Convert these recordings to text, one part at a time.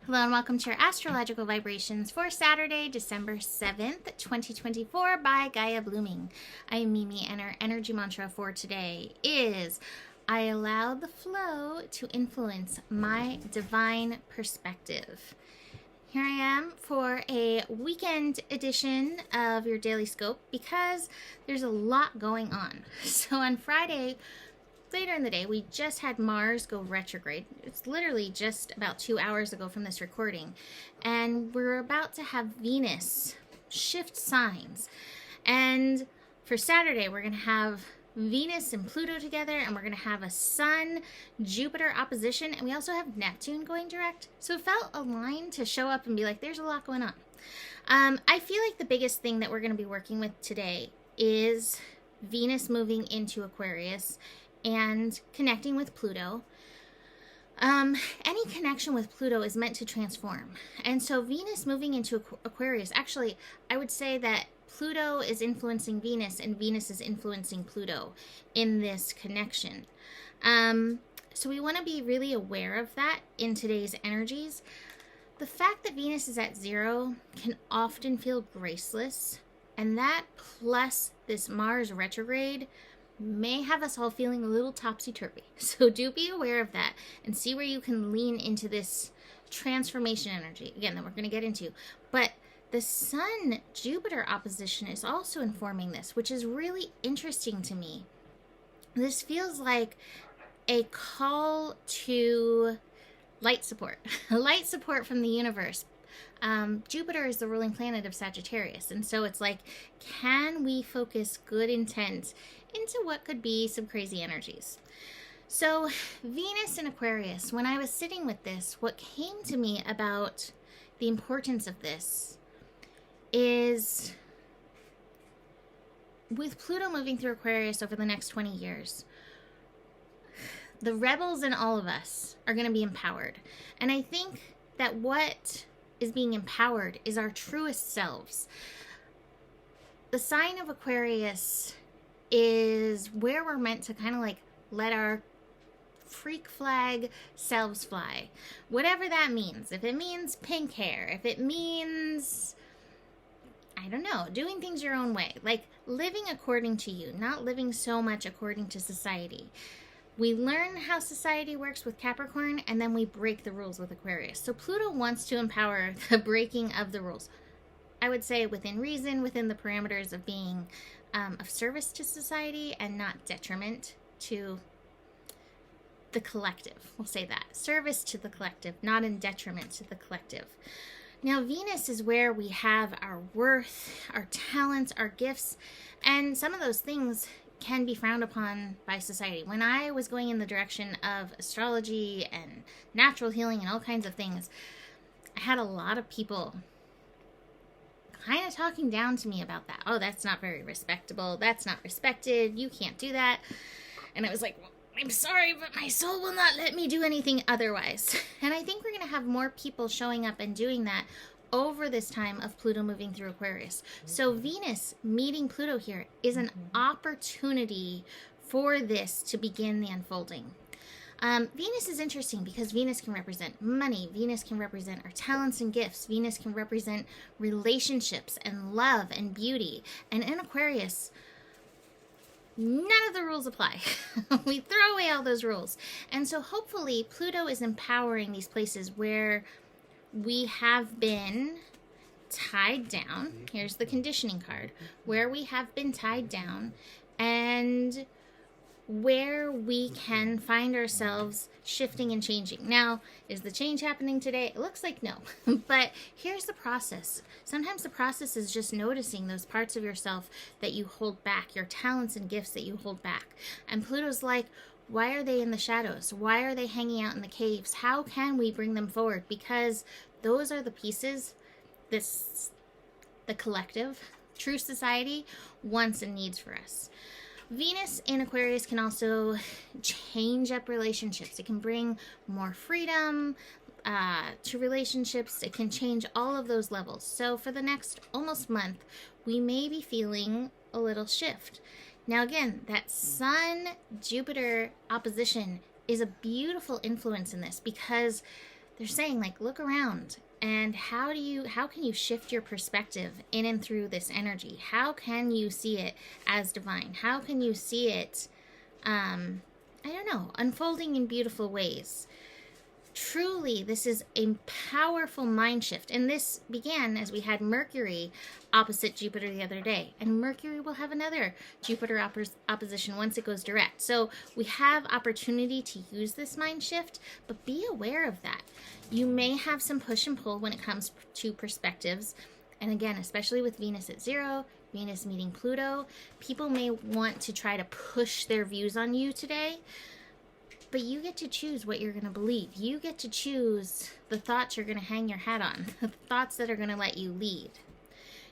Hello and welcome to your astrological vibrations for Saturday, December 7th, 2024 by Gaia Blooming. I am Mimi and our energy mantra for today is I allow the flow to influence my divine perspective. Here I am for a weekend edition of your daily scope because there's a lot going on. So on Friday, later in the day, we just had Mars go retrograde. It's literally just about 2 hours ago from this recording. And we're about to have Venus shift signs. And for Saturday, we're going to have Venus and Pluto together, and we're going to have a Sun-Jupiter opposition, and we also have Neptune going direct. So it felt aligned to show up and be like, there's a lot going on. I feel like the biggest thing that we're going to be working with today is Venus moving into Aquarius and connecting with Pluto. Any connection with Pluto is meant to transform. And so Venus moving into Aquarius, actually, I would say that Pluto is influencing Venus and Venus is influencing Pluto in this connection. So we want to be really aware of that in today's energies. The fact that Venus is at 0 can often feel graceless, and that plus this Mars retrograde may have us all feeling a little topsy-turvy. So do be aware of that and see where you can lean into this transformation energy, again, that we're going to get into. But the Sun-Jupiter opposition is also informing this, which is really interesting to me. This feels like a call to light support, light support from the universe. Jupiter is the ruling planet of Sagittarius, and so it's like, can we focus good intent into what could be some crazy energies? So Venus in Aquarius, when I was sitting with this, what came to me about the importance of this is with Pluto moving through Aquarius over the next 20 years, the rebels in all of us are going to be empowered. And I think that what is being empowered is our truest selves. The sign of Aquarius is where we're meant to kind of like let our freak flag selves fly. Whatever that means. If it means pink hair, if it means, I don't know, doing things your own way. Like living according to you, not living so much according to society. We learn how society works with Capricorn, and then we break the rules with Aquarius. So Pluto wants to empower the breaking of the rules. I would say within reason, within the parameters of being of service to society and not detriment to the collective. We'll say that. Service to the collective, not in detriment to the collective. Now, Venus is where we have our worth, our talents, our gifts, and some of those things can be frowned upon by society. When I was going in the direction of astrology and natural healing and all kinds of things, I had a lot of people kind of talking down to me about that. Oh, that's not very respectable. That's not respected. You can't do that. And I was like, well, I'm sorry, but my soul will not let me do anything otherwise. And I think we're going to have more people showing up and doing that over this time of Pluto moving through Aquarius. So Venus meeting Pluto here is an opportunity for this to begin the unfolding. Venus is interesting because Venus can represent money. Venus can represent our talents and gifts. Venus can represent relationships and love and beauty. And in Aquarius, none of the rules apply. We throw away all those rules. And so hopefully Pluto is empowering these places where we have been tied down. Here's the conditioning card. Where we have been tied down and where we can find ourselves shifting and changing. Now, is the change happening today? It looks like no. But here's the process. Sometimes the process is just noticing those parts of yourself that you hold back, your talents and gifts that you hold back. And Pluto's like, why are they in the shadows? Why are they hanging out in the caves? How can we bring them forward? Because those are the pieces the collective, true society, wants and needs for us. Venus in Aquarius can also change up relationships. It can bring more freedom to relationships. It can change all of those levels. So for the next almost month, we may be feeling a little shift. Now again, that Sun-Jupiter opposition is a beautiful influence in this because they're saying, like, look around. And how can you shift your perspective in and through this energy? How can you see it as divine? How can you see it, I don't know, unfolding in beautiful ways? Truly, this is a powerful mind shift. And this began as we had Mercury opposite Jupiter the other day. And Mercury will have another Jupiter opposition once it goes direct. So we have opportunity to use this mind shift, but be aware of that. You may have some push and pull when it comes to perspectives. And again, especially with Venus at 0, Venus meeting Pluto, people may want to try to push their views on you today. But you get to choose what you're going to believe. You get to choose the thoughts you're going to hang your hat on, the thoughts that are going to let you lead.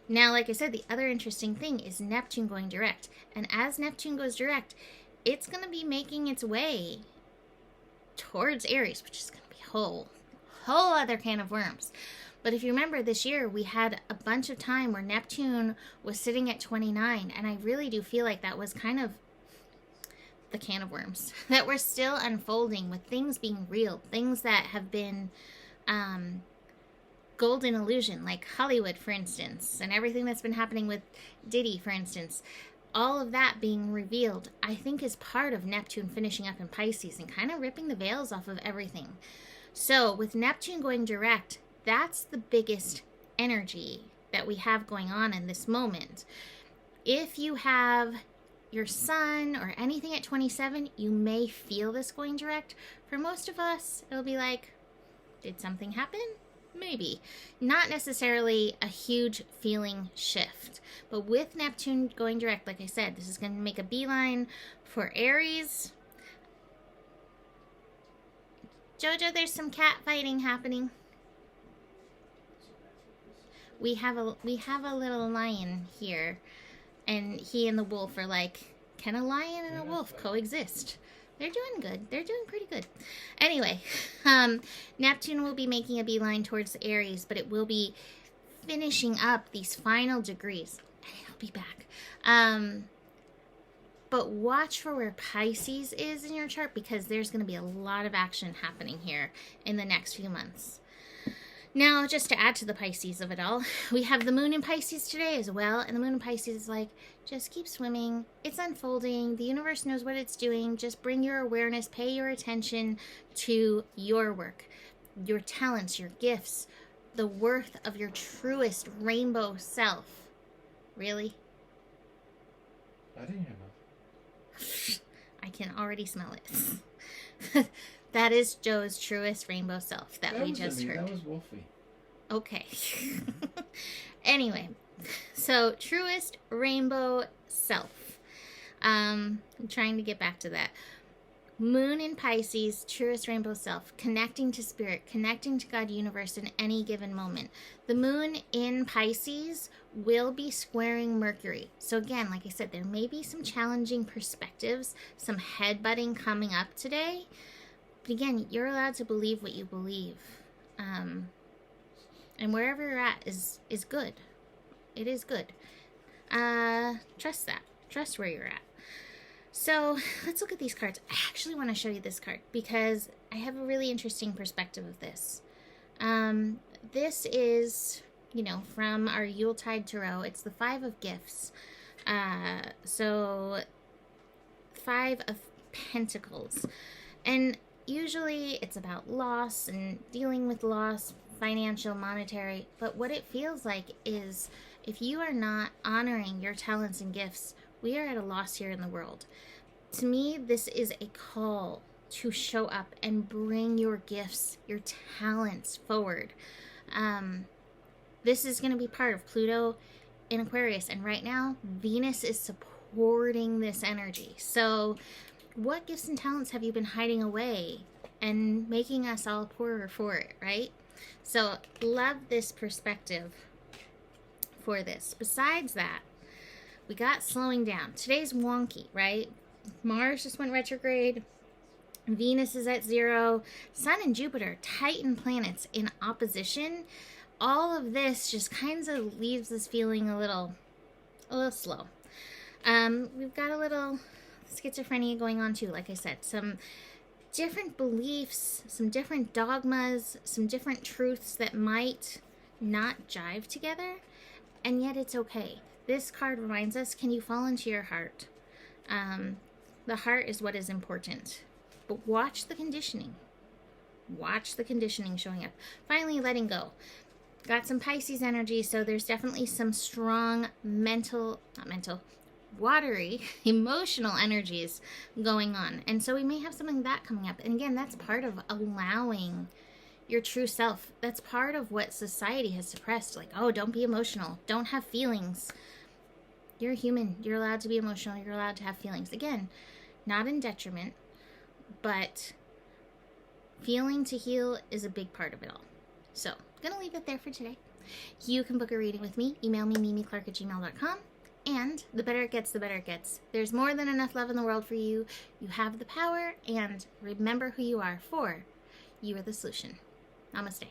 Now, like I said, the other interesting thing is Neptune going direct. And as Neptune goes direct, it's going to be making its way towards Aries, which is going to be a whole other can of worms. But if you remember this year, we had a bunch of time where Neptune was sitting at 29. And I really do feel like that was kind of the can of worms that we're still unfolding, with things being real, things that have been golden illusion, like Hollywood, for instance, and everything that's been happening with Diddy, for instance. All of that being revealed, I think, is part of Neptune finishing up in Pisces and kind of ripping the veils off of everything. So with Neptune going direct, that's the biggest energy that we have going on in this moment. If you have your sun or anything at 27, you may feel this going direct. For most of us, it'll be like, did something happen? Maybe. Not necessarily a huge feeling shift. But with Neptune going direct, like I said, this is going to make a beeline for Aries. Jojo, there's some cat fighting happening. We have a little lion here. And he and the wolf are like, can a lion and a wolf coexist? They're doing good. They're doing pretty good. Anyway, Neptune will be making a beeline towards Aries, but it will be finishing up these final degrees. I'll be back. But watch for where Pisces is in your chart, because there's going to be a lot of action happening here in the next few months. Now, just to add to the Pisces of it all, we have the moon in Pisces today as well. And the moon in Pisces is like, just keep swimming. It's unfolding. The universe knows what it's doing. Just bring your awareness, pay your attention to your work, your talents, your gifts, the worth of your truest rainbow self. Really? I didn't hear nothing. I can already smell it. That is Joe's truest rainbow self that we just heard. That was Wolfie. Okay. Anyway, so truest rainbow self. I'm trying to get back to that. Moon in Pisces, truest rainbow self, connecting to spirit, connecting to God universe in any given moment. The moon in Pisces will be squaring Mercury. So again, like I said, there may be some challenging perspectives, some headbutting coming up today. But again, you're allowed to believe what you believe. And wherever you're at is good. It is good. Trust that. Trust where you're at. So let's look at these cards. I actually want to show you this card because I have a really interesting perspective of this. This is, from our Yuletide Tarot. It's the Five of Gifts. So 5 of Pentacles. And usually it's about loss and dealing with loss, financial, monetary. But what it feels like is if you are not honoring your talents and gifts, we are at a loss here in the world. To me, this is a call to show up and bring your gifts, your talents forward. This is going to be part of Pluto in Aquarius. And right now, Venus is supporting this energy. So what gifts and talents have you been hiding away and making us all poorer for it, right? So love this perspective for this. Besides that, we got slowing down. Today's wonky, right? Mars just went retrograde. Venus is at 0. Sun and Jupiter, Titan planets in opposition. All of this just kind of leaves us feeling a little slow. We've got a little schizophrenia going on too, like I said. Some different beliefs, some different dogmas, some different truths that might not jive together, and yet it's okay. This card reminds us, can you fall into your heart? The heart is what is important. But watch the conditioning. Watch the conditioning showing up. Finally, letting go. Got some Pisces energy, so there's definitely some strong watery, emotional energies going on. And so we may have something like that coming up. And again, that's part of allowing your true self. That's part of what society has suppressed. Like, oh, don't be emotional. Don't have feelings. You're a human. You're allowed to be emotional. You're allowed to have feelings. Again, not in detriment, but feeling to heal is a big part of it all. So, I'm going to leave it there for today. You can book a reading with me. Email me, mimiclark@gmail.com. And the better it gets, the better it gets. There's more than enough love in the world for you. You have the power, and remember who you are, for you are the solution. Namaste.